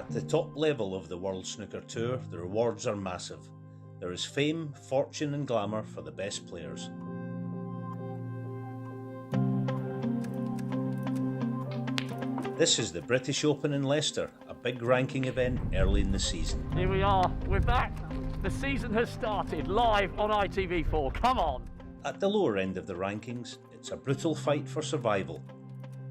At the top level of the World Snooker Tour, the rewards are massive. There is fame, fortune and glamour for the best players. This is the British Open in Leicester, a big ranking event early in the season. Here we are, we're back. The season has started live on ITV4, come on! At the lower end of the rankings, it's a brutal fight for survival.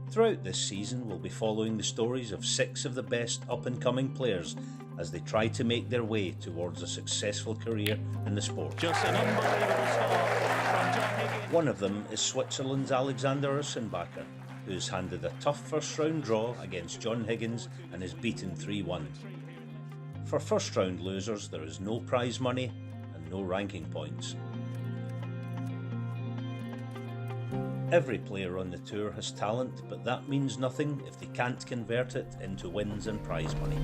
Throughout this season, we'll be following the stories of 6 of the best up-and-coming players as they try to make their way towards a successful career in the sport. Just an unbelievable start from John Higgins. One of them is Switzerland's Alexander Ursenbacher, who's handed a tough first-round draw against John Higgins and is beaten 3-1. For first-round losers, there is no prize money and no ranking points. Every player on the tour has talent, but that means nothing if they can't convert it into wins and prize money.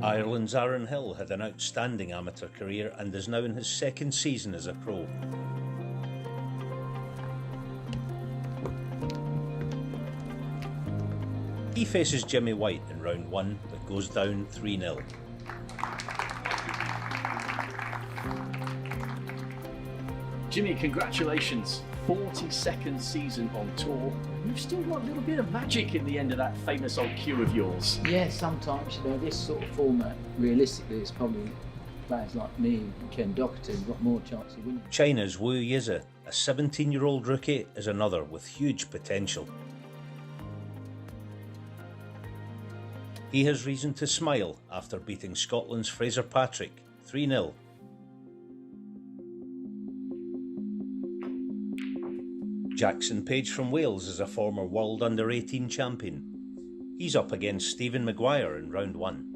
Ireland's Aaron Hill had an outstanding amateur career and is now in his 2nd season as a pro. He faces Jimmy White in round 1 but goes down 3-0. Jimmy, congratulations. 42nd season on tour. You've still got a little bit of magic in the end of that famous old cue of yours. Yeah, sometimes, this sort of format, realistically, it's probably players like me and Ken Doherty have got more chance of winning. China's Wu Yize, a 17-year-old rookie, is another with huge potential. He has reason to smile after beating Scotland's Fraser Patrick 3-0. Jackson Page from Wales is a former World Under-18 champion. He's up against Stephen Maguire in round 1.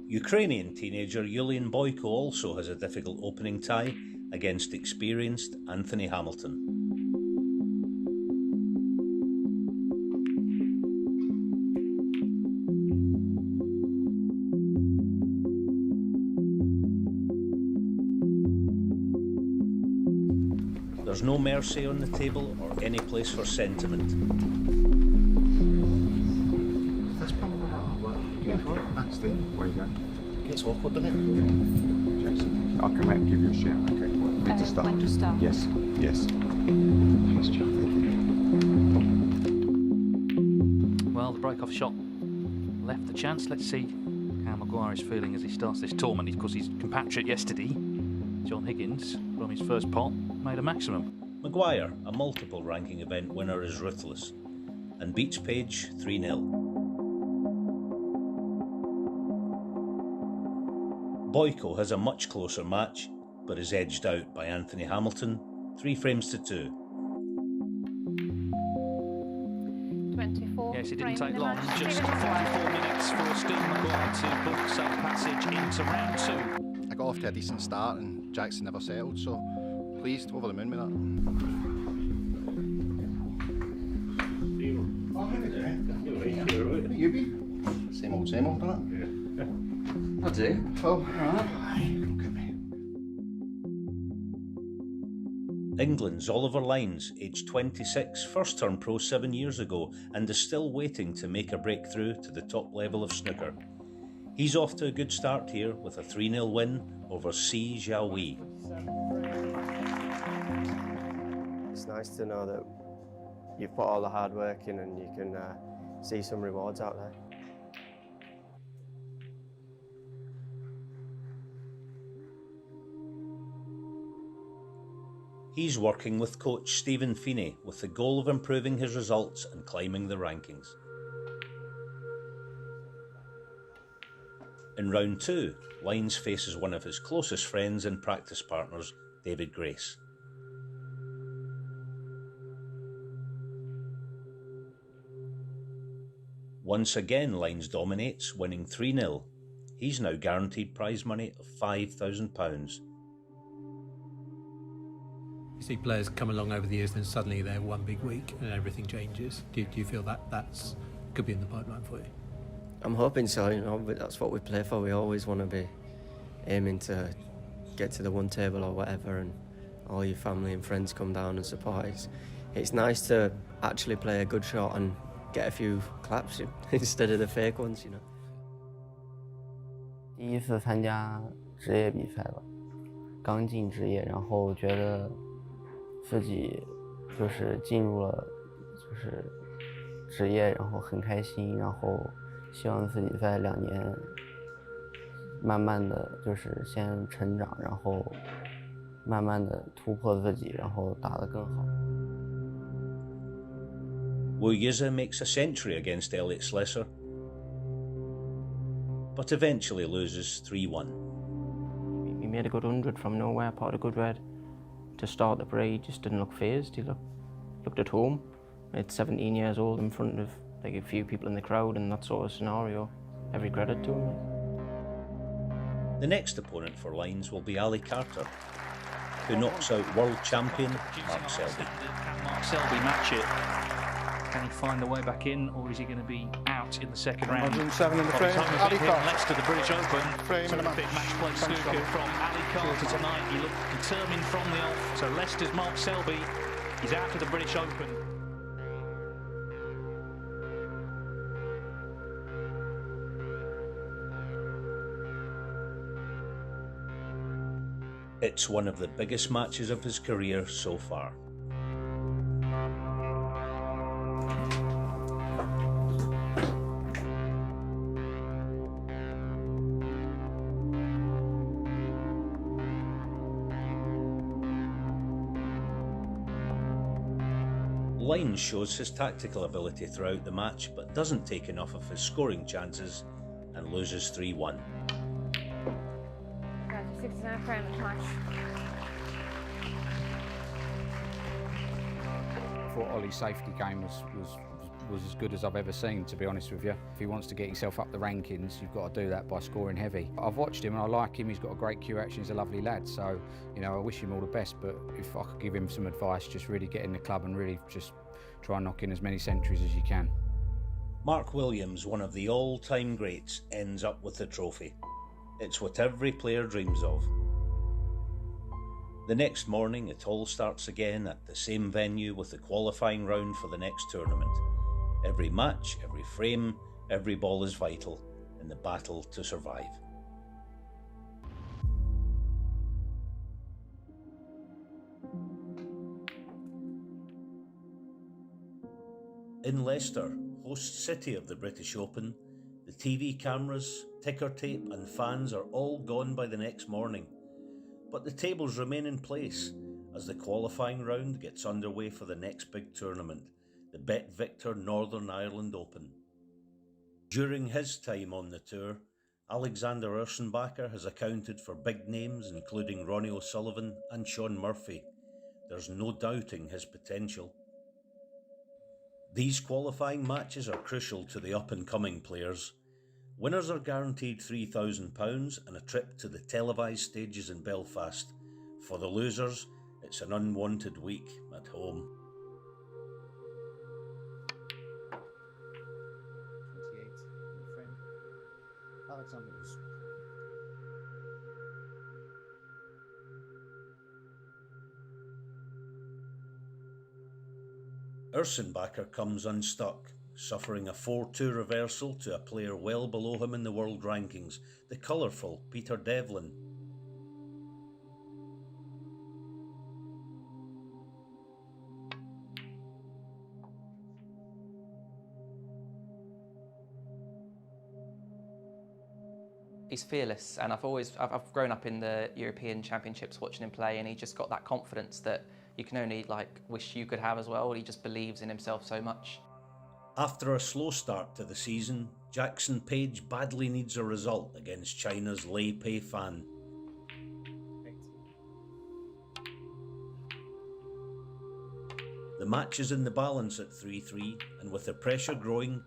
Ukrainian teenager Yulian Boyko also has a difficult opening tie against experienced Anthony Hamilton. There's no mercy on the table or any place for sentiment. That's probably that's the way you go. Gets awkward, doesn't it? Jason, I'll come out and give you a shout, okay? When to start? When to start? Yes, yes. Thanks, John. Well, the break-off shot left the chance. Let's see how Maguire is feeling as he starts this tournament. Of course, his compatriot yesterday, John Higgins, from his first pot, made a maximum. Maguire, a multiple ranking event winner, is ruthless and beats Page 3-0. Boyko has a much closer match, but is edged out by Anthony Hamilton, 3 frames to 2. 24. Yes, it didn't take long, just 44 minutes for Stephen Maguire to book safe passage into round 2. I got off to a decent start and Jackson never settled, so pleased, over the moon with that. You be? Same old, doesn't it? I do. Oh, alright. England's Oliver Lines, aged 26, first turned pro 7 years ago and is still waiting to make a breakthrough to the top level of snooker. He's off to a good start here with a 3-0 win over Si Jiaowei. It's nice to know that you've put all the hard work in and you can see some rewards out there. He's working with coach Stephen Feeney with the goal of improving his results and climbing the rankings. In round 2, Lines faces one of his closest friends and practice partners, David Grace. Once again, Lines dominates, winning 3-0. He's now guaranteed prize money of £5,000. You see players come along over the years, then suddenly they're one big week and everything changes. Do you feel that that's could be in the pipeline for you? I'm hoping so, but that's what we play for. We always want to be aiming to get to the one table or whatever, and all your family and friends come down and support. It's nice to actually play a good shot and get a few claps instead of the fake ones, you know. 第一次参加职业比赛吧，刚进职业，然后觉得自己就是进入了就是职业，然后很开心，然后希望自己在2年慢慢的就是先成长，然后慢慢的突破自己，然后打得更好。Woyeza makes a century against Elliot Slesser, but eventually loses 3-1. He made a good 100 from nowhere, potted a good red. To start the break, just didn't look phased. He looked at home. At 17 years old, in front of like a few people in the crowd, in that sort of scenario. Every credit to him. The next opponent for Lines will be Ali Carter, who knocks out world champion Mark Selby. Can Mark Selby match it? Can he find the way back in, or is he going to be out in the second round? 107 in the frame. Ali Carter. Leicester, the British Open. Frame and a match. Big match play snooker from Ali Carter tonight. He looked determined from the off. So Leicester's Mark Selby is out of the British Open. It's one of the biggest matches of his career so far. Lines shows his tactical ability throughout the match, but doesn't take enough of his scoring chances and loses 3-1. 69 frame match. I thought Ollie's safety game was as good as I've ever seen, to be honest with you. If he wants to get himself up the rankings, you've got to do that by scoring heavy. I've watched him and I like him. He's got a great cue action. He's a lovely lad. So, you know, I wish him all the best. But if I could give him some advice, just really get in the club and really just try and knock in as many centuries as you can. Mark Williams, one of the all-time greats, ends up with the trophy. It's what every player dreams of. The next morning, it all starts again at the same venue with the qualifying round for the next tournament. Every match, every frame, every ball is vital in the battle to survive. In Leicester, host city of the British Open, the TV cameras, ticker tape and fans are all gone by the next morning. But the tables remain in place as the qualifying round gets underway for the next big tournament, the Bet Victor Northern Ireland Open. During his time on the tour, Alexander Ursenbacher has accounted for big names including Ronnie O'Sullivan and Shaun Murphy. There's no doubting his potential. These qualifying matches are crucial to the up-and-coming players. Winners are guaranteed £3,000 and a trip to the televised stages in Belfast. For the losers, it's an unwanted week at home. 28 in the frame. Alexander was Ursenbacher comes unstuck, suffering a 4-2 reversal to a player well below him in the world rankings, the colourful Peter Devlin. He's fearless, and I've grown up in the European Championships watching him play, and he just got that confidence that you can only wish you could have as well. He just believes in himself so much. After a slow start to the season, Jackson Page badly needs a result against China's Lei Pei Fan. The match is in the balance at 3-3, and with the pressure growing,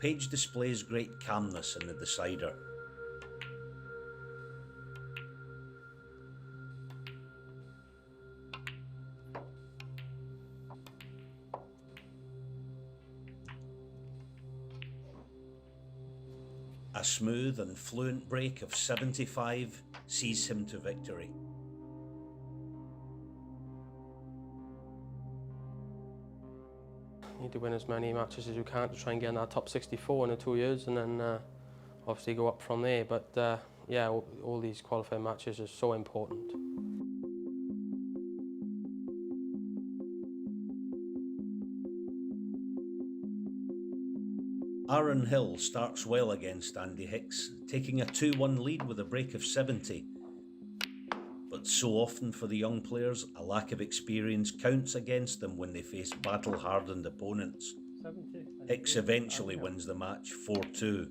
Page displays great calmness in the decider. A smooth and fluent break of 75 sees him to victory. need to win as many matches as you can to try and get in that top 64 in the 2 years, and then obviously go up from there. But yeah, all these qualifying matches are so important. Aaron Hill starts well against Andy Hicks, taking a 2-1 lead with a break of 70. But so often for the young players, a lack of experience counts against them when they face battle-hardened opponents. Hicks eventually wins the match 4-2.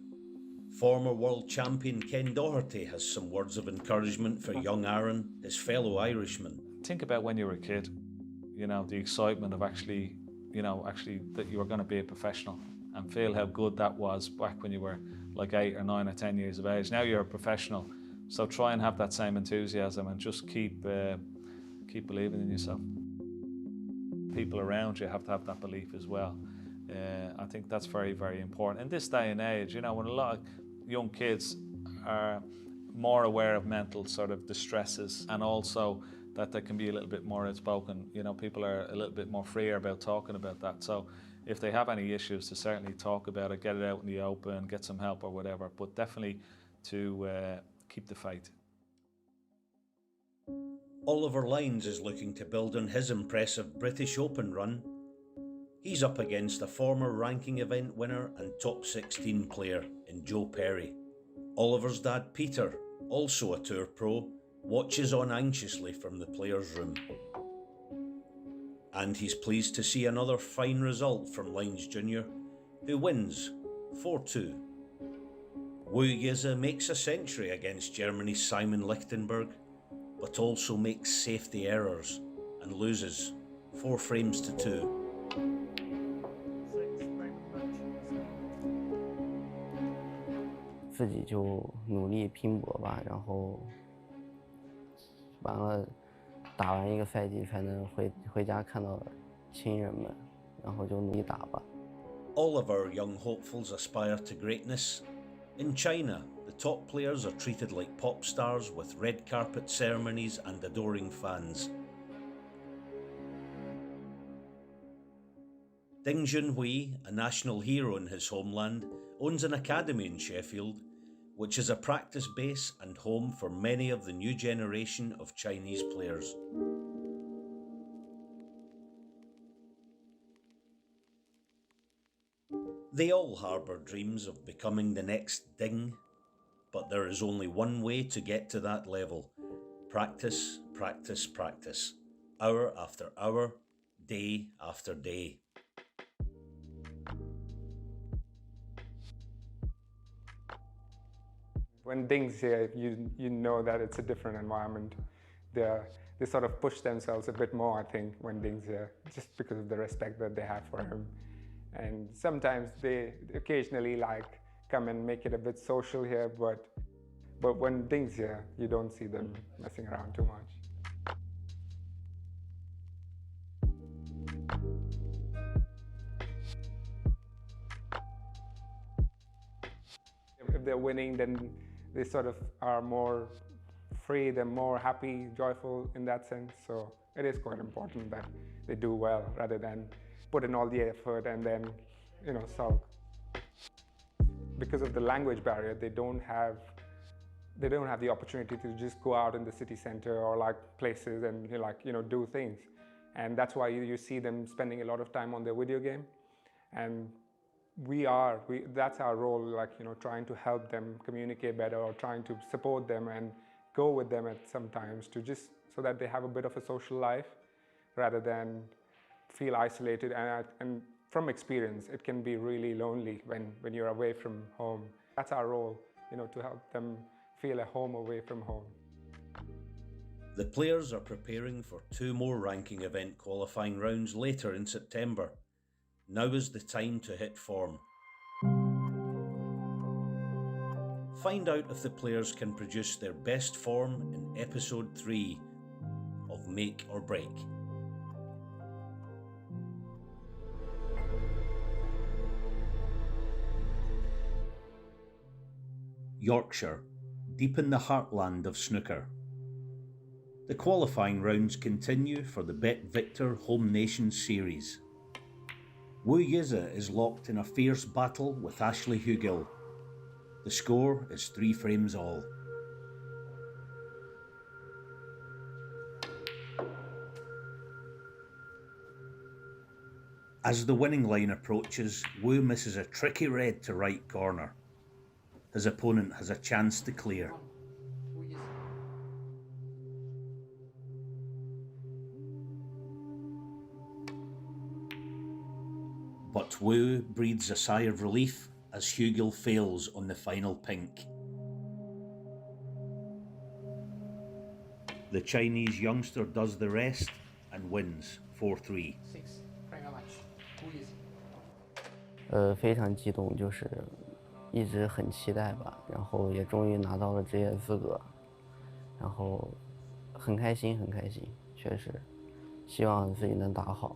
Former world champion Ken Doherty has some words of encouragement for young Aaron, his fellow Irishman. Think about when you were a kid, you know, the excitement of actually that you were going to be a professional, and feel how good that was back when you were like 8 or 9 or 10 years of age. Now you're a professional, so try and have that same enthusiasm and just keep believing in yourself. People around you have to have that belief as well. I think that's very, very important. In this day and age, you know, when a lot of young kids are more aware of mental sort of distresses, and also that they can be a little bit more outspoken, you know, people are a little bit more freer about talking about that. So if they have any issues, to certainly talk about it, get it out in the open, get some help or whatever, but definitely to keep the faith. Oliver Lines is looking to build on his impressive British Open run. He's up against a former ranking event winner and top 16 player in Joe Perry. Oliver's dad Peter, also a tour pro, watches on anxiously from the players' room. And he's pleased to see another fine result from Lines Jr., who wins 4-2. Wu Yize makes a century against Germany's Simon Lichtenberg, but also makes safety errors and loses 4 frames to 2. 自己就努力拼搏吧，然后完了打完一个赛季才能回家看到亲人们，然后就努力打吧。 All of our young hopefuls aspire to greatness. In China, the top players are treated like pop stars with red carpet ceremonies and adoring fans. Ding Junhui, a national hero in his homeland, owns an academy in Sheffield, which is a practice base and home for many of the new generation of Chinese players. They all harbour dreams of becoming the next Ding, but there is only one way to get to that level. Practice, practice, practice. Hour after hour, day after day. When Ding's here, you know that it's a different environment. They sort of push themselves a bit more, I think, when Ding's here, just because of the respect that they have for him. And sometimes they occasionally like come and make it a bit social here, but when Ding's here, you don't see them messing around too much. If they're winning, then they sort of are more free, they're more happy, joyful in that sense. So it is quite important that they do well rather than put in all the effort and then, you know, sulk. Because of the language barrier, they don't have the opportunity to just go out in the city center or like places and do things. And that's why you see them spending a lot of time on their video game. And that's our role, like, you know, trying to help them communicate better or trying to support them and go with them at some times to just so that they have a bit of a social life rather than feel isolated. And from experience, it can be really lonely when you're away from home. That's our role, you know, to help them feel at home away from home. The players are preparing for 2 more ranking event qualifying rounds later in September. Now is the time to hit form. Find out if the players can produce their best form in episode 3 of Make or Break. Yorkshire, deep in the heartland of snooker. The qualifying rounds continue for the Bet Victor Home Nations Series. Wu Yize is locked in a fierce battle with Ashley Hugill. The score is 3 frames all. As the winning line approaches, Wu misses a tricky red to right corner. His opponent has a chance to clear. But Wu breathes a sigh of relief as Hugill fails on the final pink. The Chinese youngster does the rest and wins 4-3. 非常激动，就是一直很期待吧，然后也终于拿到了职业资格，然后很开心，很开心，确实，希望自己能打好。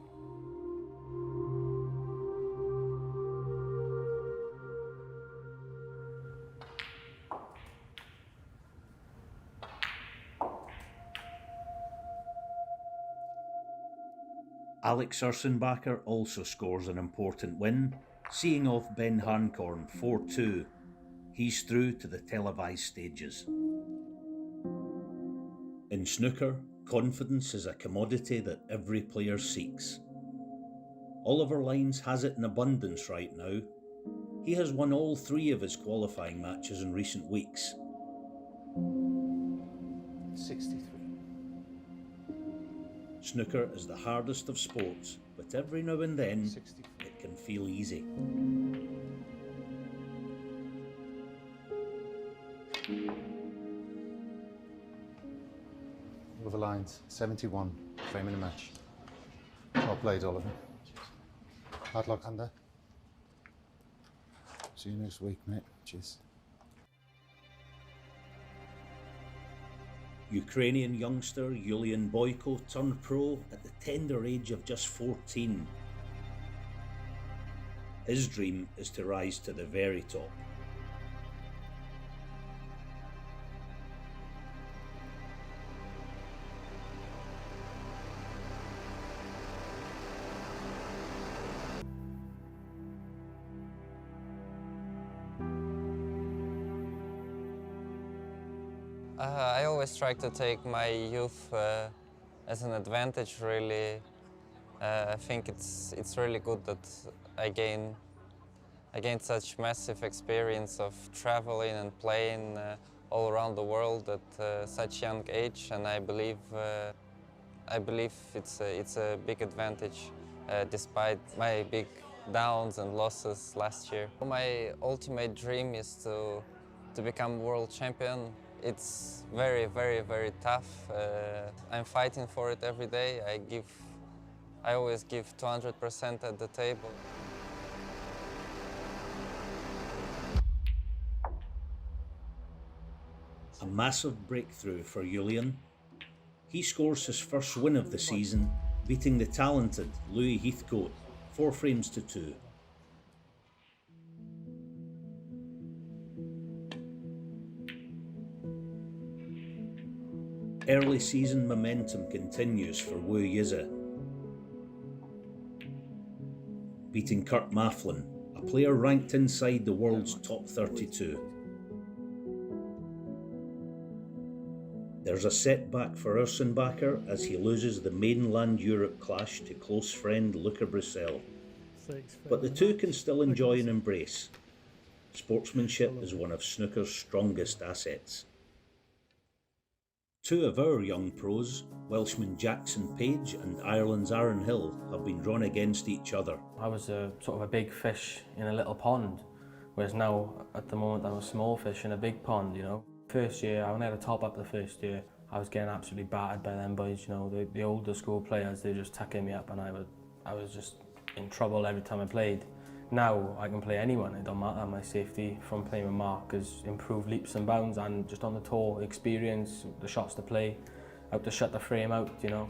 Alex Ursenbacher also scores an important win, seeing off Ben Harnkorn 4-2. He's through to the televised stages. In snooker, confidence is a commodity that every player seeks. Oliver Lines has it in abundance right now. He has won all 3 of his qualifying matches in recent weeks. 63. Snooker is the hardest of sports, but every now and then it can feel easy. With the lines, 71, frame in a match. Well played, Oliver. Hard luck, Hunter. See you next week, mate. Cheers. Ukrainian youngster Yulian Boyko turned pro at the tender age of just 14. His dream is to rise to the very top. I always try to take my youth as an advantage, really. I think it's really good that I gained such massive experience of traveling and playing all around the world at such young age, and I believe it's a big advantage despite my big downs and losses last year. My ultimate dream is to become world champion. It's very, very, very tough. I'm fighting for it every day. I always give 200% at the table. A massive breakthrough for Yulian. He scores his first win of the season, beating the talented Louis Heathcote 4 frames to 2. Early season momentum continues for Wu Yize, beating Kurt Mafflin, a player ranked inside the world's top 32. There's a setback for Ursenbacher as he loses the mainland Europe clash to close friend Luca Brissell. But the two can still enjoy and embrace. Sportsmanship is one of snooker's strongest assets. 2 of our young pros, Welshman Jackson Page and Ireland's Aaron Hill, have been drawn against each other. I was sort of a big fish in a little pond, whereas now, at the moment, I'm a small fish in a big pond, you know. First year, I went at the top up the first year. I was getting absolutely battered by them boys, you know, the older school players, they were just tucking me up, and I was just in trouble every time I played. Now I can play anyone, it don't matter. My safety from playing with Mark has improved leaps and bounds, and just on the tour, experience, the shots to play, how to shut the frame out, you know.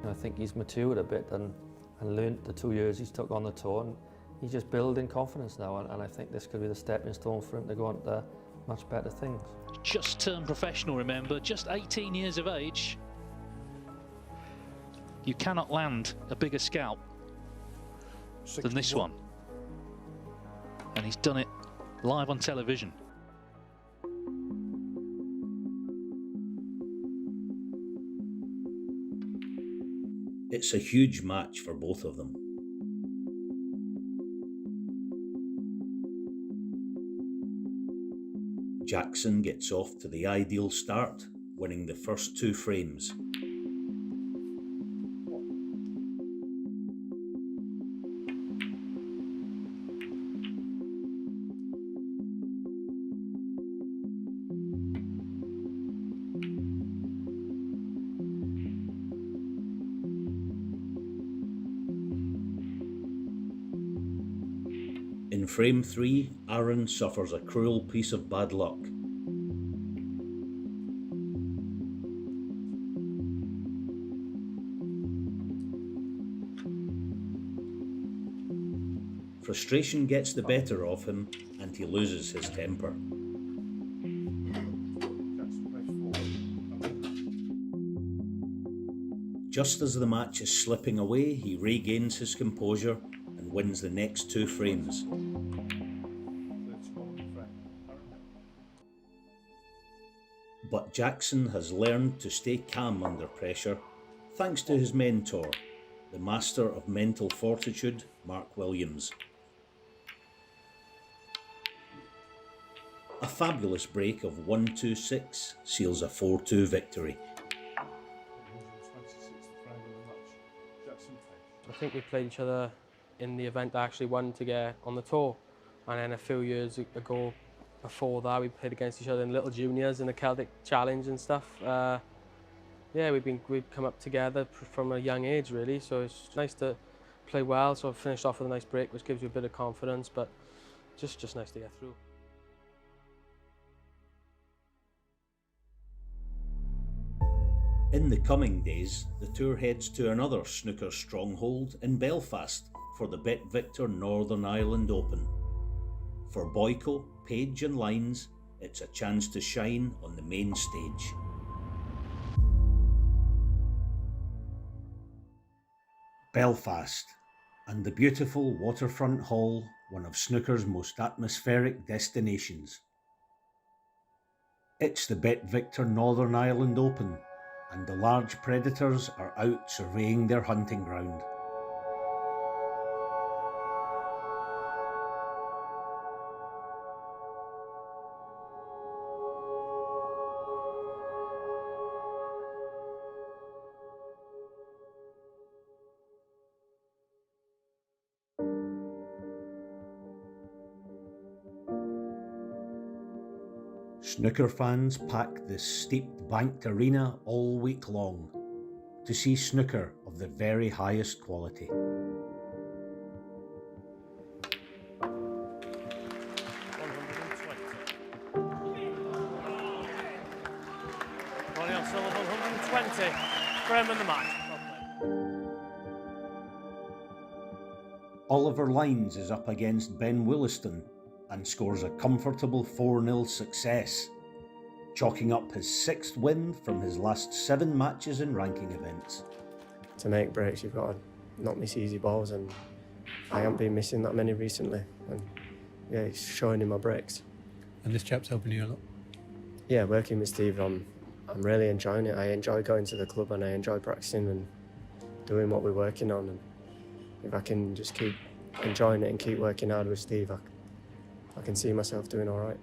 I think he's matured a bit and learnt the 2 years he's took on the tour, and he's just building confidence now, and I think this could be the stepping stone for him to go on to much better things. Just turned professional, remember, just 18 years of age. You cannot land a bigger scalp than this one. And he's done it live on television. It's a huge match for both of them. Jackson gets off to the ideal start, winning the first 2 frames. In frame 3, Aaron suffers a cruel piece of bad luck. Frustration gets the better of him and he loses his temper. Just as the match is slipping away, he regains his composure and wins the next 2 frames. But Jackson has learned to stay calm under pressure, thanks to his mentor, the master of mental fortitude, Mark Williams. A fabulous break of 1-2-6 seals a 4-2 victory. I think we played each other in the event I actually won to get on the tour. And then a few years ago, before that, we played against each other in Little Juniors in the Celtic Challenge and stuff. Yeah, we've come up together from a young age, really. So it's nice to play well. So I finished off with a nice break, which gives you a bit of confidence, but just nice to get through. In the coming days, the tour heads to another snooker stronghold in Belfast for the BetVictor Northern Ireland Open. For Boyko, Page and Lines, it's a chance to shine on the main stage. Belfast, and the beautiful waterfront hall, one of snooker's most atmospheric destinations. It's the BetVictor Northern Ireland Open, and the large predators are out surveying their hunting ground. Snooker fans pack this steeped banked arena all week long to see snooker of the very highest quality. Ronnie O'Sullivan, 120. Frame in the match. Oliver Lines is up against Ben Williston and scores a comfortable 4-0 success, chalking up his 6th win from his last 7 matches in ranking events. To make breaks, you've got to not miss easy balls, and I haven't been missing that many recently. And yeah, it's showing in my breaks. And this chap's helping you a lot? Yeah, working with Steve, I'm really enjoying it. I enjoy going to the club and I enjoy practicing and doing what we're working on. And if I can just keep enjoying it and keep working hard with Steve, I can see myself doing all right.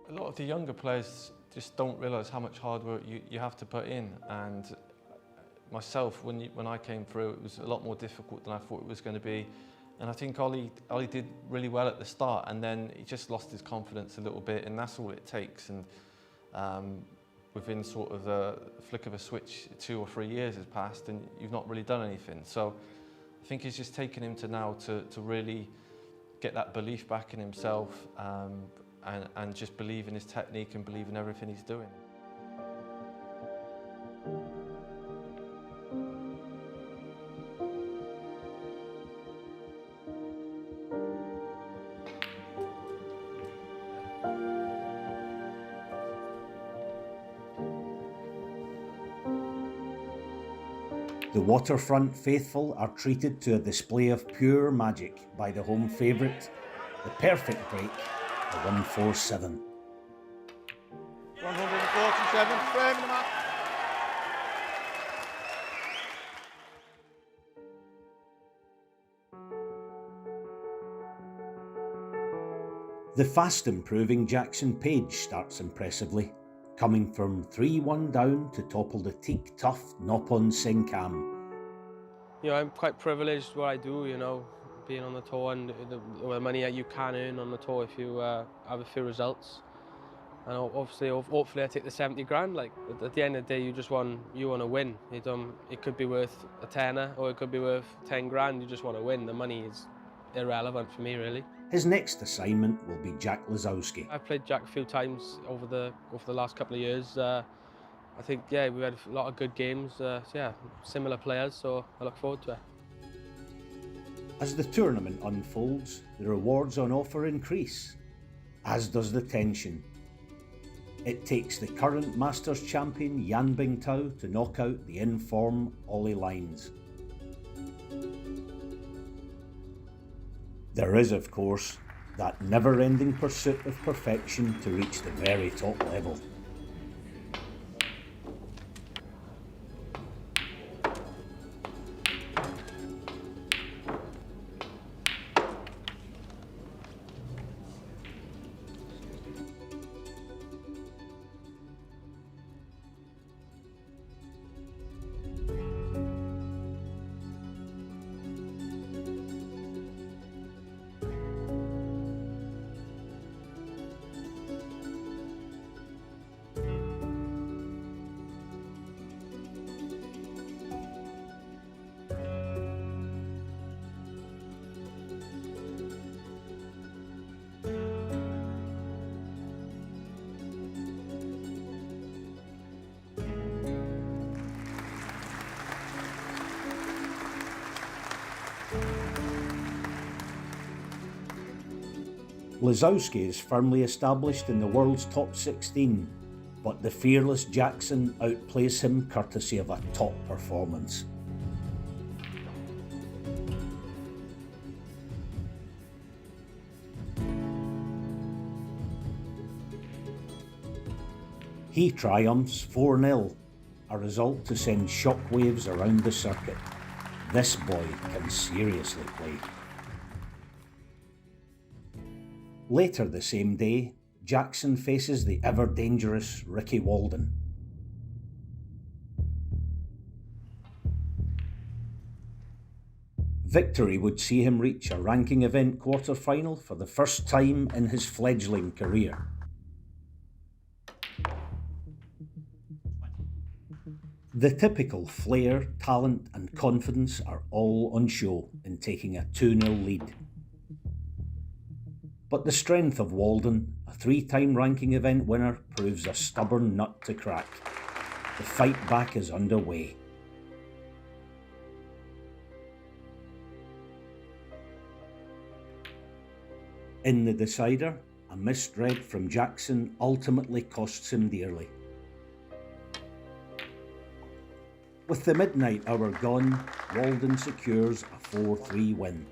A lot of the younger players just don't realise how much hard work you have to put in, and myself, when I came through, it was a lot more difficult than I thought it was going to be. And I think Ollie did really well at the start, and then he just lost his confidence a little bit, and that's all it takes. And within sort of the flick of a switch, 2 or 3 years has passed, and you've not really done anything. So I think it's just taken him to now to really get that belief back in himself, and just believe in his technique and believe in everything he's doing. The waterfront faithful are treated to a display of pure magic by the home favourite, the perfect break, the 147. 147, frame them up. The fast improving Jackson Page starts impressively, coming from 3-1 down to topple the teak tough Nopon Senkam. You know, I'm quite privileged what I do, you know, being on the tour and the money that you can earn on the tour if you have a few results. And obviously, hopefully I take the 70 grand. Like, at the end of the day, you want to win. It could be worth a tenner or it could be worth 10 grand. You just want to win. The money is irrelevant for me, really. His next assignment will be Jack Lisowski. I've played Jack a few times over the last couple of years. I think, yeah, we've had a lot of good games. Yeah, similar players, so I look forward to it. As the tournament unfolds, the rewards on offer increase, as does the tension. It takes the current Masters champion Yan Bingtao to knock out the in-form Ollie Lines. There is, of course, that never-ending pursuit of perfection to reach the very top level. Lisowski is firmly established in the world's top 16, but the fearless Jackson outplays him courtesy of a top performance. He triumphs 4-0, a result to send shockwaves around the circuit. This boy can seriously play. Later the same day, Jackson faces the ever-dangerous Ricky Walden. Victory would see him reach a ranking event quarter-final for the first time in his fledgling career. The typical flair, talent and confidence are all on show in taking a 2-0 lead. But the strength of Walden, a 3-time ranking event winner, proves a stubborn nut to crack. The fight back is underway. In the decider, a misread from Jackson ultimately costs him dearly. With the midnight hour gone, Walden secures a 4-3 win.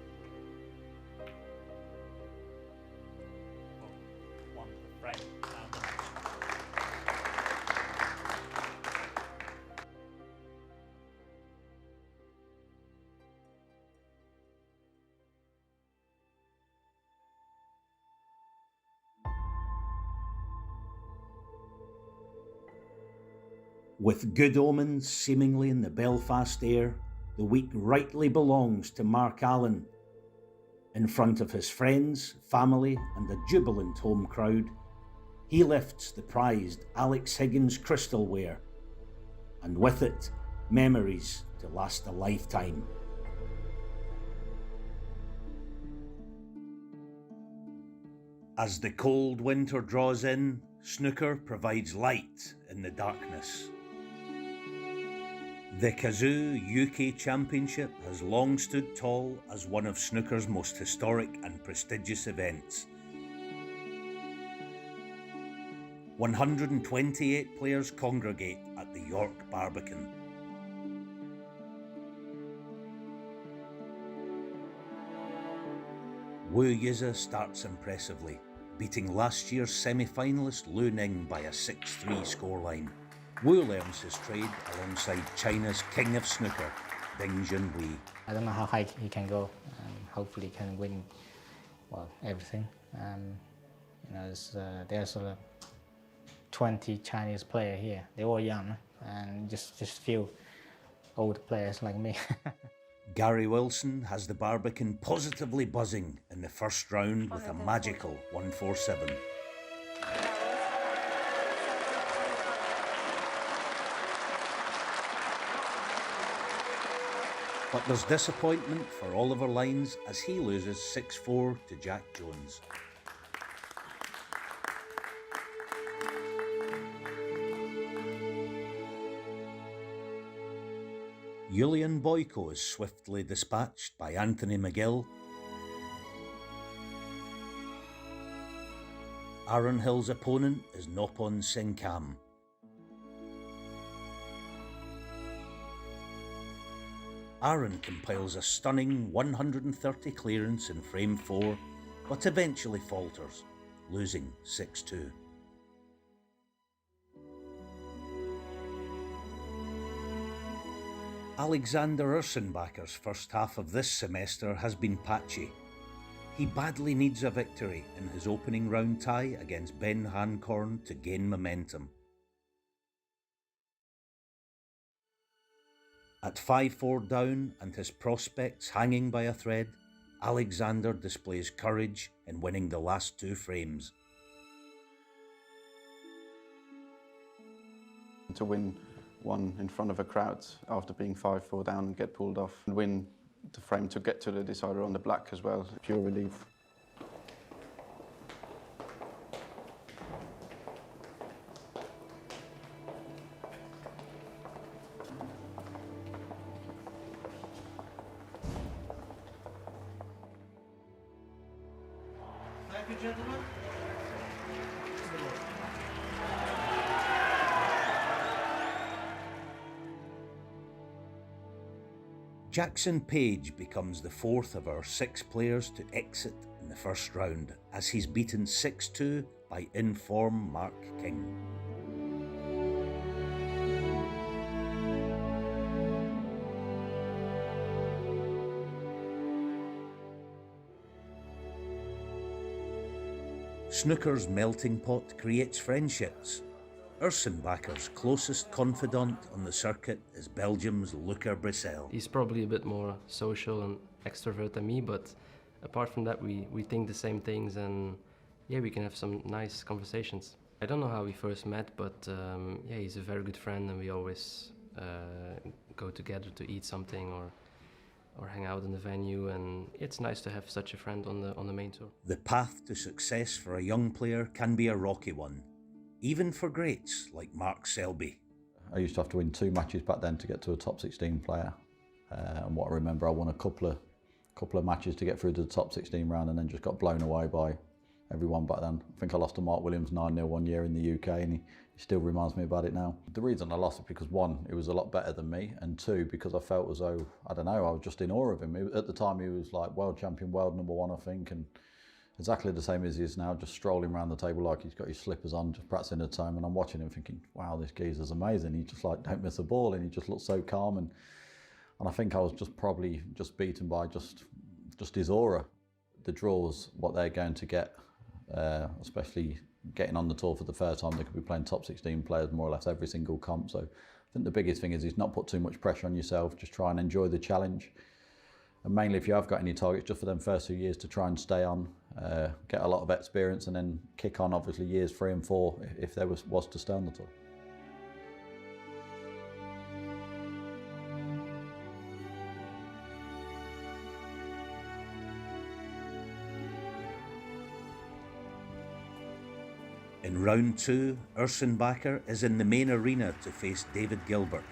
With good omens seemingly in the Belfast air, the week rightly belongs to Mark Allen. In front of his friends, family and a jubilant home crowd, he lifts the prized Alex Higgins crystalware, and with it, memories to last a lifetime. As the cold winter draws in, snooker provides light in the darkness. The Kazoo UK Championship has long stood tall as one of snooker's most historic and prestigious events. 128 players congregate at the York Barbican. Wu Yize starts impressively, beating last year's semi-finalist Lu Ning by a 6-3 scoreline. Wu learns his trade alongside China's king of snooker, Ding Junhui. I don't know how high he can go. Hopefully he can win, well, everything. You know, there's 20 Chinese players here. They're all young and just few old players like me. Gary Wilson has the Barbican positively buzzing in the first round with a magical 147. But there's disappointment for Oliver Lines as he loses 6-4 to Jack Jones. Julian Boyko is swiftly dispatched by Anthony McGill. Aaron Hill's opponent is Nopon Sengkam. Aaron compiles a stunning 130 clearance in frame 4, but eventually falters, losing 6-2. Alexander Ursenbacher's first half of this semester has been patchy. He badly needs a victory in his opening round tie against Ben Hankorn to gain momentum. At 5-4 down and his prospects hanging by a thread, Alexander displays courage in winning the last 2 frames. To win one in front of a crowd after being 5-4 down and get pulled off, and win the frame to get to the decider on the black as well, pure relief. Thank you, gentlemen. Jackson Page becomes the 4th of our 6 players to exit in the first round as he's beaten 6-2 by in-form Mark King. Snooker's melting pot creates friendships. Ursenbacher's closest confidant on the circuit is Belgium's Luca Brissell. He's probably a bit more social and extrovert than me, but apart from that, we think the same things, and yeah, we can have some nice conversations. I don't know how we first met, but yeah, he's a very good friend, and we always go together to eat something or hang out in the venue, and it's nice to have such a friend on the main tour. The path to success for a young player can be a rocky one, even for greats like Mark Selby. I used to have to win 2 matches back then to get to a top 16 player. And what I remember, I won a couple of matches to get through to the top 16 round and then just got blown away by everyone back then. I think I lost to Mark Williams 9-0 one year in the UK, and he still reminds me about it now. The reason I lost it because 1, it was a lot better than me, and 2, because I felt as though, I don't know, I was just in awe of him. At the time he was like world champion, world #1 I think, and exactly the same as he is now, just strolling around the table like he's got his slippers on, just practicing at home, and I'm watching him thinking, wow, this geezer's amazing. He just like don't miss a ball, and he just looks so calm, and I think I was just probably just beaten by just his aura. The draws, what they're going to get, especially getting on the tour for the first time, they could be playing top 16 players more or less every single comp. So I think the biggest thing is not put too much pressure on yourself, just try and enjoy the challenge. And mainly if you have got any targets, just for them first 2 years to try and stay on, get a lot of experience, and then kick on obviously years 3 and 4 if there was to stay on the tour. In round 2, Ursenbacher is in the main arena to face David Gilbert,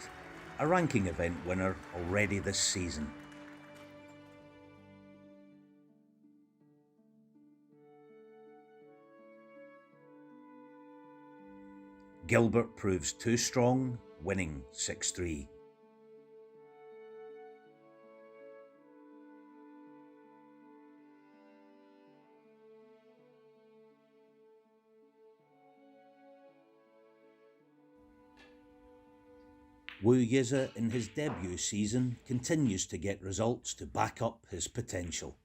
a ranking event winner already this season. Gilbert proves too strong, winning 6-3. Wu Yize in his debut season continues to get results to back up his potential.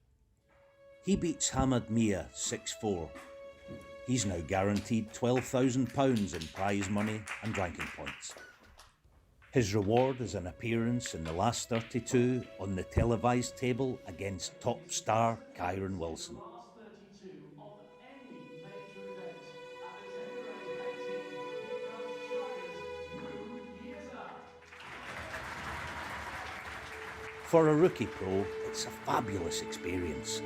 He beats Hamad Mia 6-4. He's now guaranteed £12,000 in prize money and ranking points. His reward is an appearance in the last 32 on the televised table against top star Kyron Wilson. For a rookie pro, it's a fabulous experience.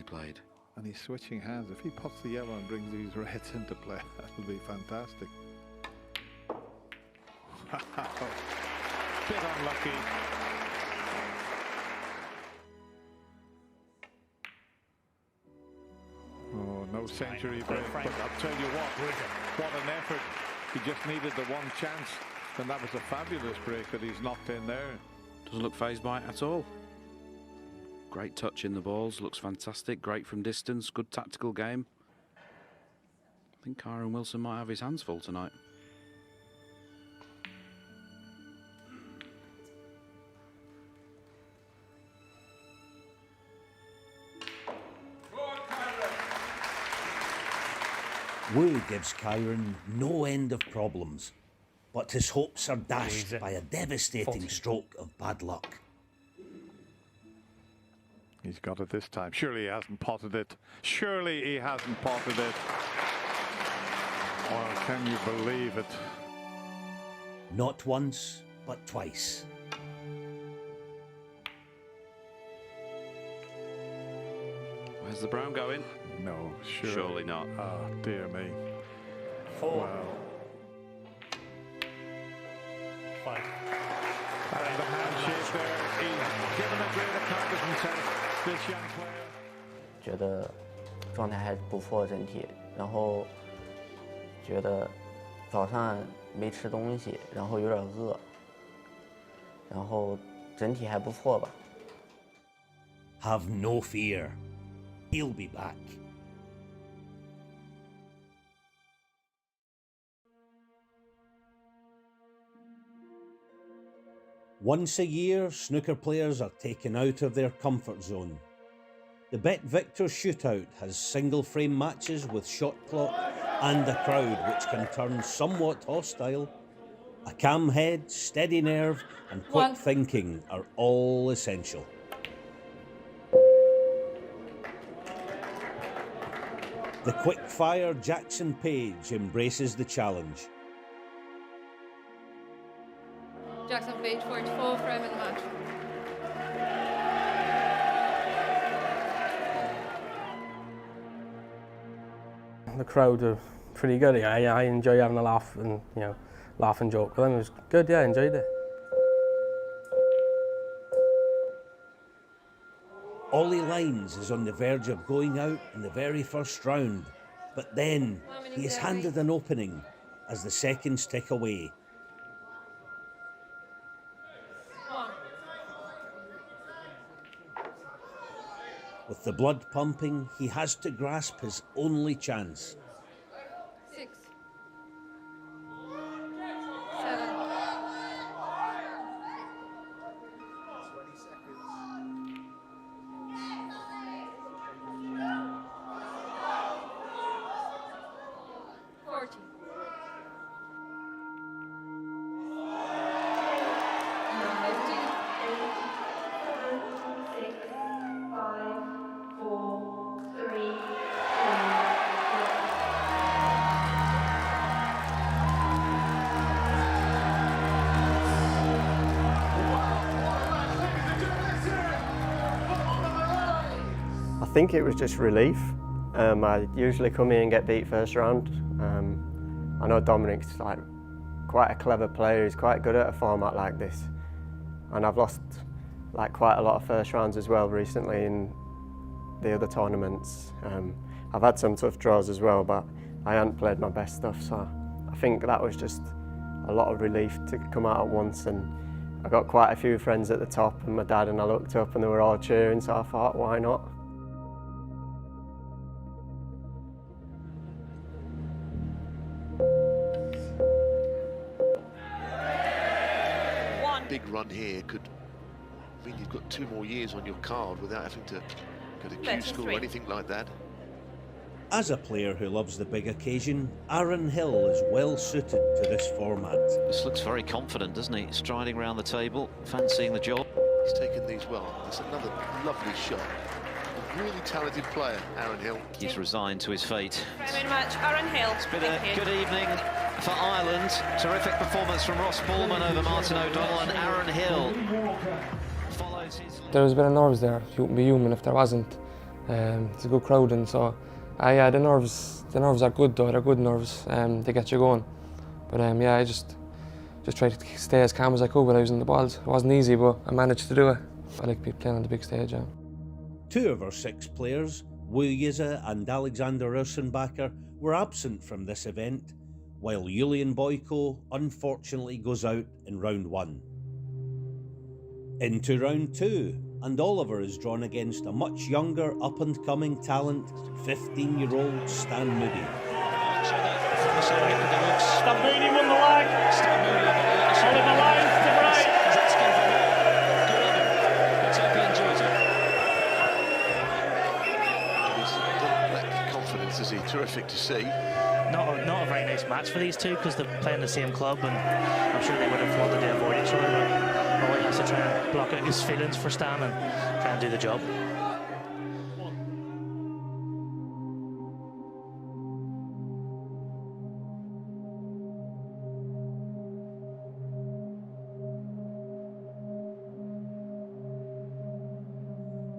Played. And he's switching hands. If he puts the yellow and brings these reds into play, that'll be fantastic. Bit unlucky. Oh, no century break, but I'll tell you what an effort. He just needed the one chance, and that was a fabulous break that he's knocked in there. Doesn't look phased by it at all. Great touch in the balls, looks fantastic, great from distance, good tactical game. I think Kyron Wilson might have his hands full tonight. Wu gives Kyron no end of problems, but his hopes are dashed by a devastating stroke of bad luck. He's got it this time. Surely he hasn't potted it. Surely he hasn't potted it. Well, can you believe it? Not once, but twice. Where's the brown going? No, surely not. Oh, dear me. Four. Wow. Five. And the handshake there. He's given a great account of himself. This young player. 觉得状态还不错，整体。然后觉得早上没吃东西，然后有点饿，然后整体还不错吧。Have no fear. He'll be back. Once a year, snooker players are taken out of their comfort zone. The Bet Victor Shootout has single frame matches with shot clock and a crowd which can turn somewhat hostile. A calm head, steady nerve and quick thinking are all essential. The quick-fire Jackson Page embraces the challenge. Jackson Page, 44 frame in the match. The crowd are pretty good. I enjoy having a laugh and laugh and joke with them. It was good. Yeah, I enjoyed it. Ollie Lines is on the verge of going out in the very first round, but then he is handed an opening as the seconds tick away. With the blood pumping, he has to grasp his only chance. 6. 7. 40. I think it was just relief. I usually come in and get beat first round. I know Dominic's quite a clever player. He's quite good at a format like this, and I've lost quite a lot of first rounds as well recently in the other tournaments. I've had some tough draws as well, but I hadn't played my best stuff, so I think that was just a lot of relief to come out at once and I got quite a few friends at the top, and my dad and I looked up and they were all cheering, so I thought, why not? Big run here could mean you've got 2 more years on your card without having to go to Q school or anything like that. As a player who loves the big occasion, Aaron Hill is well suited to this format. This looks very confident, doesn't he? Striding around the table, fancying the job. He's taken these well. It's another lovely shot. A really talented player, Aaron Hill. He's resigned to his fate. Very much, Aaron Hill. It's been a good evening for Ireland. Terrific performance from Ross Ballman over Martin O'Donnell, and Aaron Hill follows his... There was a bit of nerves there. You wouldn't be human if there wasn't. It's a good crowd, and so yeah, the nerves are good though. They're good nerves. They get you going. But yeah, I just tried to stay as calm as I could when I was in the balls. It wasn't easy, but I managed to do it. I like playing on the big stage. Yeah. 2 of our 6 players, Wu Yiza and Alexander Ursenbacher, were absent from this event, while Julian Boyko unfortunately goes out in round 1. Into round 2, and Oliver is drawn against a much younger up-and-coming talent, 15-year-old Stan Moody. Stan Moody won the lag. Stan Moody Oliver Lyons to right. That's good for him. Good on him. Let's hope he enjoys it. He's got confidence, is he? Terrific to see. Not a very nice match for these two because they're playing the same club, and I'm sure they would have wanted to avoid each other, but Roy has to try and block out his feelings for Stan and try and do the job.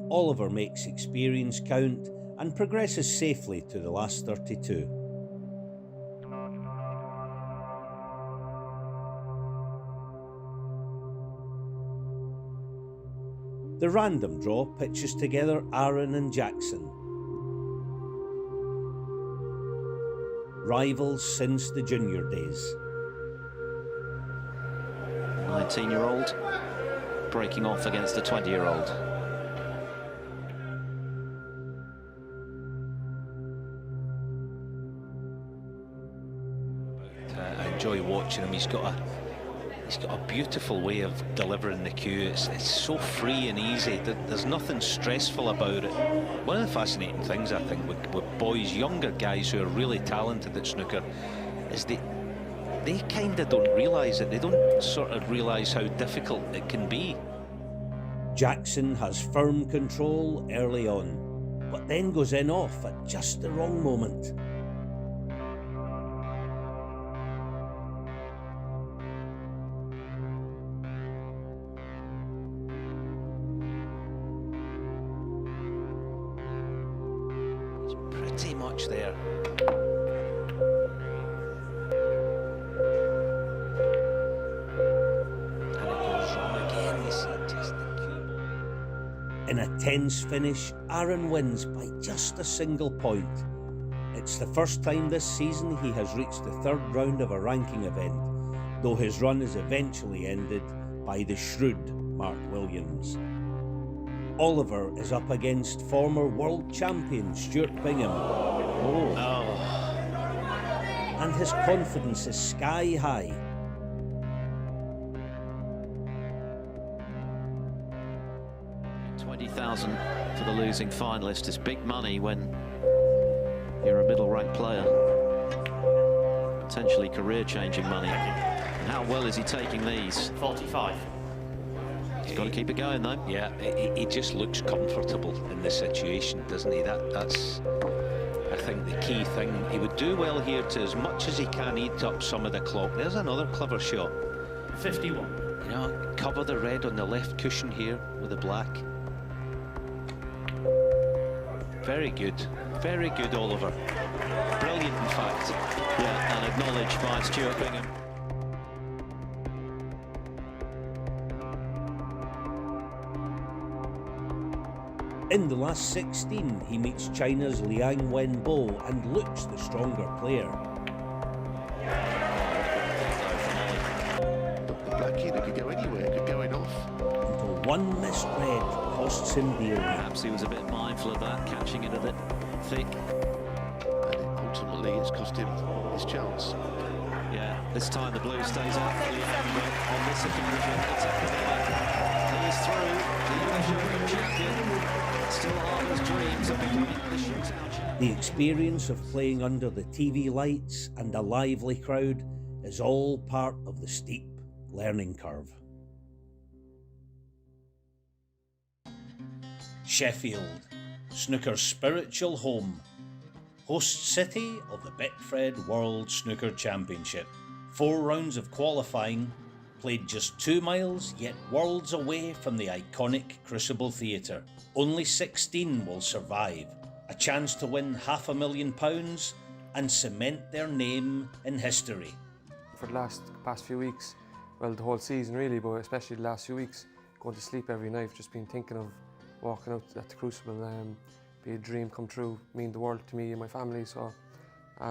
Oliver makes experience count and progresses safely to the last 32. The random draw pitches together Aaron and Jackson. Rivals since the junior days. 19-year-old breaking off against a 20-year-old. I enjoy watching him. He's got a beautiful way of delivering the cue. It's so free and easy. There's nothing stressful about it. One of the fascinating things, I think, with boys, younger guys who are really talented at snooker, is they kind of don't realise it. They don't sort of realise how difficult it can be. Jackson has firm control early on, but then goes in off at just the wrong moment. Pretty much there. And it goes wrong again. You see just the cue. In a tense finish, Aaron wins by just a single point. It's the first time this season he has reached the 3rd round of a ranking event, though his run is eventually ended by the shrewd Mark Williams. Oliver is up against former world champion Stuart Bingham. And his confidence is sky high. $20,000 for the losing finalist is big money when you're a middle-ranked player. Potentially career-changing money. And how well is he taking these? 45. He's got to keep it going, though. Yeah, he just looks comfortable in this situation, doesn't he? That's, I think, the key thing. He would do well here to, as much as he can, eat up some of the clock. There's another clever shot. 51. You know, cover the red on the left cushion here with the black. Very good, Oliver. Brilliant, in fact. Yeah, and acknowledged by Stuart Bingham. In the last 16, he meets China's Liang Wenbo and looks the stronger player. The black kid could go anywhere, could go himself. Until one missed red costs him dearly. Perhaps he was a bit mindful of that, catching it a bit thick. And ultimately it's cost him his chance. Yeah, this time the blue stays out for the end, but on this occasion it's up to he is through. The English Open champion still harbors dreams of becoming the shootout champion. The experience of playing under the TV lights and a lively crowd is all part of the steep learning curve. Sheffield, snooker's spiritual home, host city of the Betfred World Snooker Championship. 4 rounds of qualifying, played just 2 miles, yet worlds away from the iconic Crucible Theatre. Only 16 will survive. A chance to win £500,000 and cement their name in history. For the past few weeks, well, the whole season really, but especially the last few weeks, going to sleep every night, just been thinking of walking out at the Crucible. Be a dream come true, mean the world to me and my family. So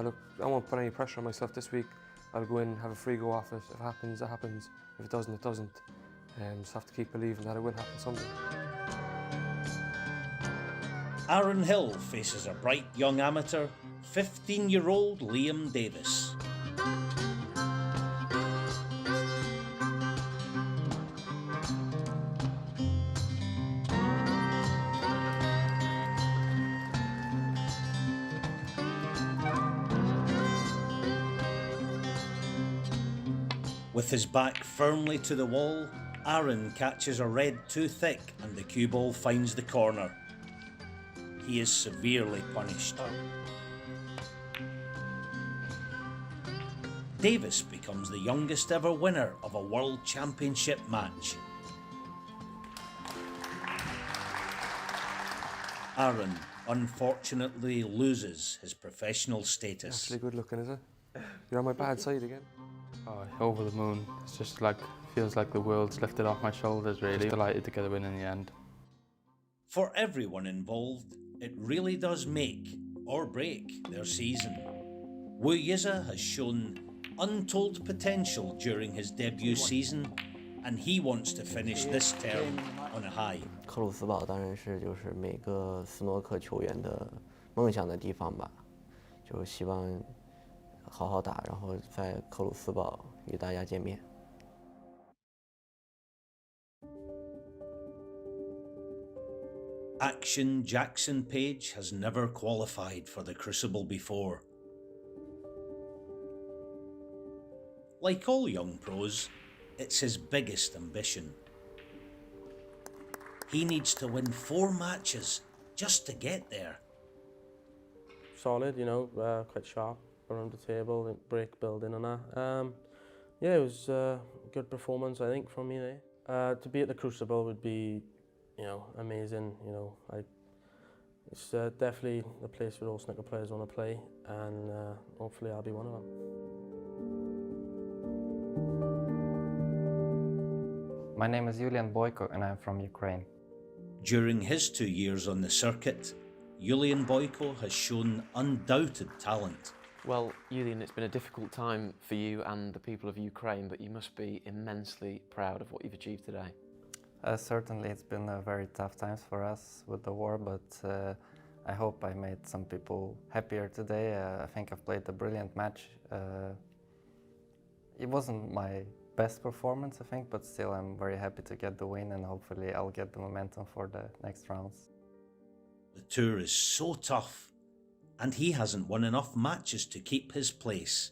look, I won't put any pressure on myself this week. I'll go in, have a free go off it. If it happens, it happens. If it doesn't, it doesn't. Just have to keep believing that it will happen someday. Aaron Hill faces a bright young amateur, 15-year-old Liam Davis. With his back firmly to the wall, Aaron catches a red too thick and the cue ball finds the corner. He is severely punished. Davis becomes the youngest ever winner of a World Championship match. Aaron unfortunately loses his professional status. Actually good looking, is it? You're on my bad side again. Oh, over the moon. It's just like, feels like the world's lifted off my shoulders really. Delighted to get a win in the end. For everyone involved, it really does make or break their season. Wu Yiza has shown untold potential during his debut season, and he wants to finish this term on a high. 克鲁斯堡当然是就是每个斯诺克球员的梦想的地方吧，就希望好好打，然后在克鲁斯堡与大家见面。 Action Jackson Page has never qualified for the Crucible before. Like all young pros, it's his biggest ambition. He needs to win 4 matches just to get there. Solid, you know, quite sharp around the table, break building and that. Yeah, it was a good performance, I think, from me there. To be at the Crucible would be, you know, amazing. You know, it's definitely the place where all snooker players want to play, and hopefully I'll be one of them. My name is Yulian Boyko and I'm from Ukraine. During his 2 years on the circuit, Yulian Boyko has shown undoubted talent. Well, Yulian, it's been a difficult time for you and the people of Ukraine, but you must be immensely proud of what you've achieved today. Certainly it's been very tough times for us with the war, but I hope I made some people happier today. I think I've played a brilliant match. It wasn't my best performance, I think, but still I'm very happy to get the win, and hopefully I'll get the momentum for the next rounds. The tour is so tough, and he hasn't won enough matches to keep his place.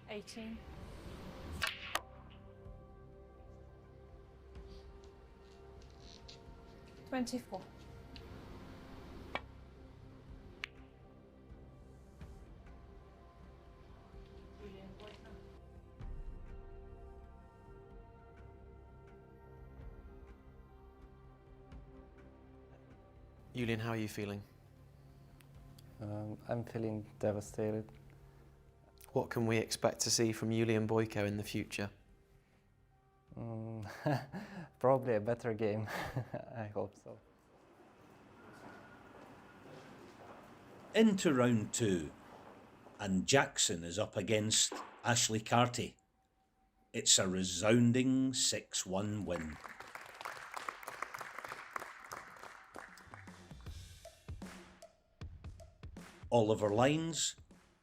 $18. $24. Yulian, how are you feeling? I'm feeling devastated. What can we expect to see from Yulian Boyko in the future? Probably a better game. I hope so. Into round 2. and Jackson is up against Ashley Carty. It's a resounding 6-1 win. Oliver Lines,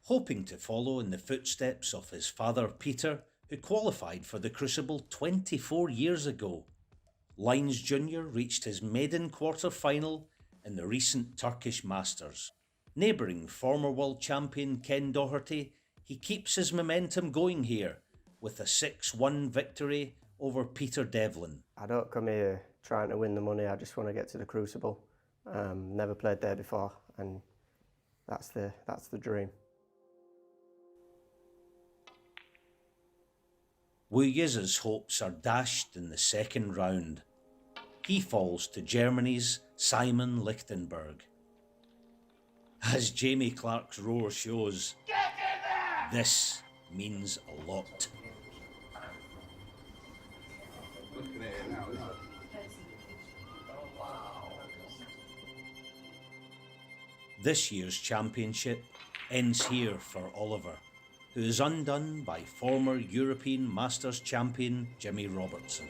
hoping to follow in the footsteps of his father Peter, who qualified for the Crucible 24 years ago. Lines Jr. reached his maiden quarter-final in the recent Turkish Masters. Neighbouring former world champion Ken Doherty, he keeps his momentum going here with a 6-1 victory over Peter Devlin. I don't come here trying to win the money, I just want to get to the Crucible. Never played there before, and that's the dream. Wu Yiz's hopes are dashed in the second round. He falls to Germany's Simon Lichtenberg. As Jamie Clark's roar shows, this means a lot. This year's championship ends here for Oliver, who is undone by former European Masters champion Jimmy Robertson.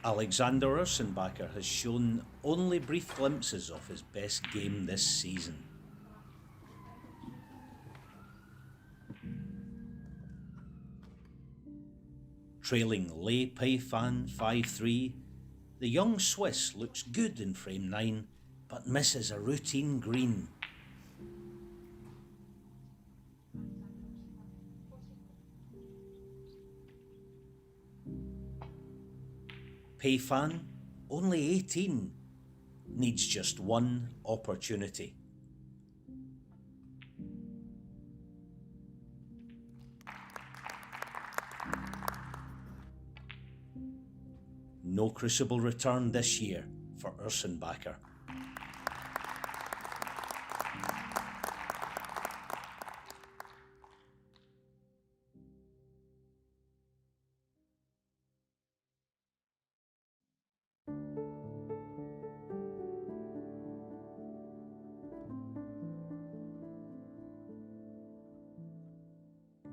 Alexander Ursenbacher has shown only brief glimpses of his best game this season. Trailing Lei Peifan 5-3, the young Swiss looks good in frame 9, but misses a routine green. Peifan, only 18, needs just one opportunity. No Crucible return this year for Ursenbacher.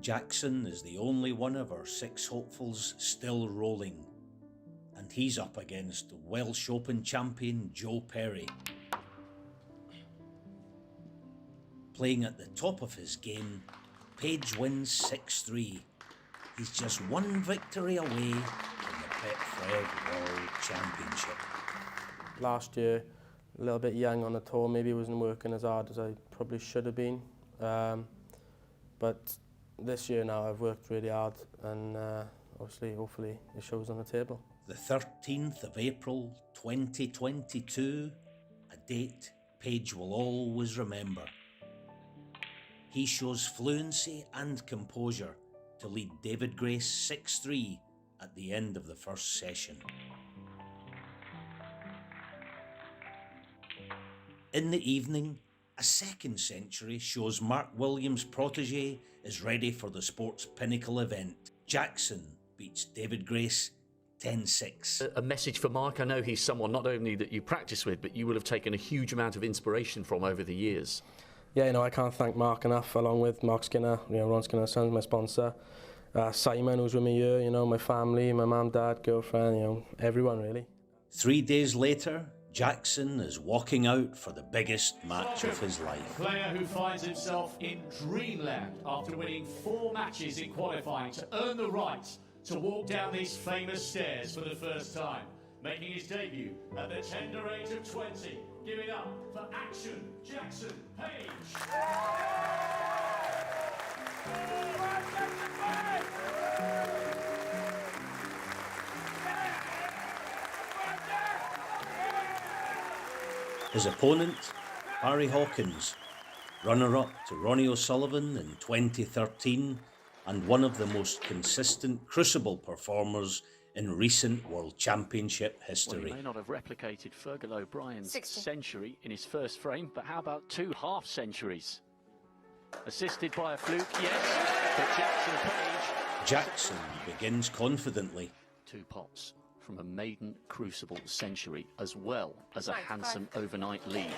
Jackson is the only one of our 6 hopefuls still rolling, and he's up against Welsh Open champion Joe Perry. Playing at the top of his game, Page wins 6-3. He's just one victory away from the Betfred World Championship. Last year, a little bit young on the tour, maybe wasn't working as hard as I probably should have been. But this year now I've worked really hard, and obviously, hopefully, it shows on the table. The 13th of April 2022, a date Page will always remember. He shows fluency and composure to lead David Grace 6-3 at the end of the first session. In the evening, a second century shows Mark Williams' protege is ready for the sport's pinnacle event. Jackson beats David Grace 10-6. A message for Mark. I know he's someone not only that you practice with, but you will have taken a huge amount of inspiration from over the years. Yeah, I can't thank Mark enough, along with Mark Skinner, Ron Skinner's son, my sponsor, Simon, who's with me here, my family, my mum, dad, girlfriend, everyone really. 3 days later, Jackson is walking out for the biggest match of his life. Player who finds himself in dreamland after winning 4 matches in qualifying to earn the right to walk down these famous stairs for the first time, making his debut at the tender age of 20. Give it up for Action Jackson Page. His opponent, Barry Hawkins, runner-up to Ronnie O'Sullivan in 2013 and one of the most consistent Crucible performers in recent World Championship Well, history. he may not have replicated Fergal O'Brien's 60. century in his first frame, but how about 2 half-centuries? Assisted by a fluke, yes, but Jackson Page. Jackson begins confidently. 2 pots from a maiden Crucible century, as well as a handsome overnight lead.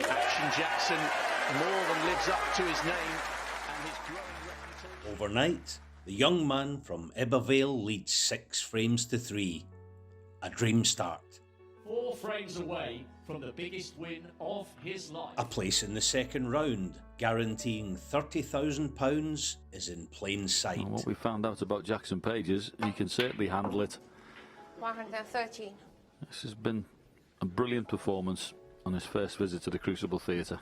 Action Jackson more than lives up to his name and his growing reputation. Overnight, the young man from Ibervale leads 6 frames to 3. A dream start. 4 frames away from the biggest win of his life. A place in the second round, guaranteeing £30,000, is in plain sight. Well, what we found out about Jackson Page is he can certainly handle it. 113. This has been a brilliant performance on his first visit to the Crucible Theatre.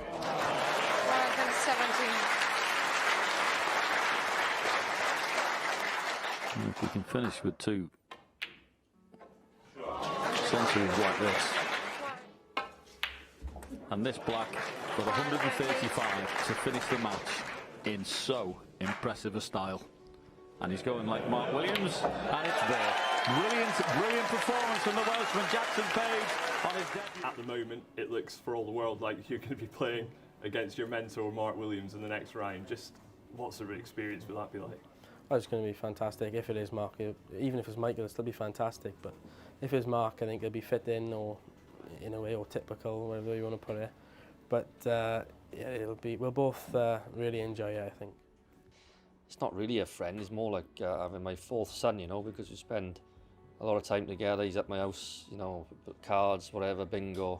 117. If we can finish with 2 centuries like this, and this black got 135 to finish the match in so impressive a style, and he's going like Mark Williams, and it's there. Brilliant performance from the Welshman Jackson Page on his debut. At the moment, it looks for all the world like you're going to be playing against your mentor Mark Williams in the next round. Just what sort of experience will that be like? Oh, it's going to be fantastic. If it is Mark, even if it's Mike, it'll still be fantastic. But if it's Mark, I think it'll be fit in, or in a way, or typical, whatever you want to put it. But yeah, it'll be. We'll both really enjoy it, I think. It's not really a friend. It's more like having my 4th son, you know, because we spend a lot of time together. He's at my house, you know, cards, whatever, bingo.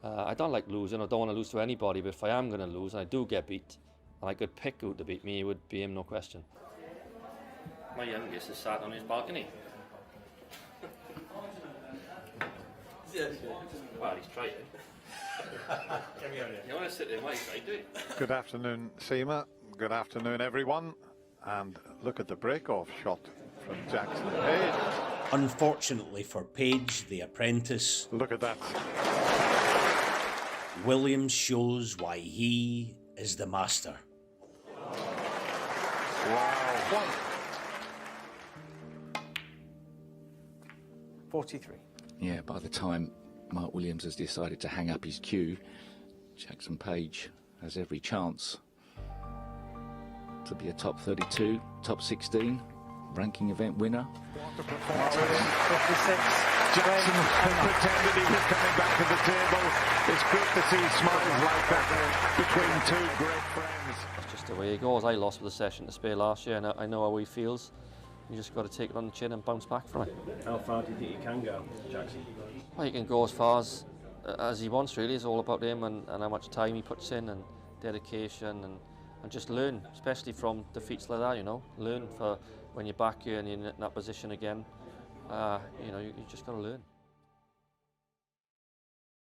I don't like losing. I don't want to lose to anybody. But if I am going to lose, and I do get beat, and I could pick who to beat me, it would be him, no question. My youngest is sat on his balcony. Well, he's tried it. You want to sit there, Mike? I do it. Good afternoon, Seema. Good afternoon, everyone. And look at the break-off shot from Jackson Page. Unfortunately for Page, the apprentice, look at that. Williams shows why he is the master. Wow. 43. Yeah, by the time Mark Williams has decided to hang up his cue, Jackson Page has every chance to be a top 32, top 16 ranking event winner. 56. Jackson pretended he was coming back to the table. It's good to see smiles like that between 2 great friends. That's just the way it goes. I lost with a session to spare last year, and I know how he feels. You just got to take it on the chin and bounce back from it. How far do you think you can go, Jackson? Well, he can go as far as he wants, really. It's all about him and how much time he puts in and dedication and just learn, especially from defeats like that, you know. Learn for when you're back here and you're in that position again. You know, you just got to learn.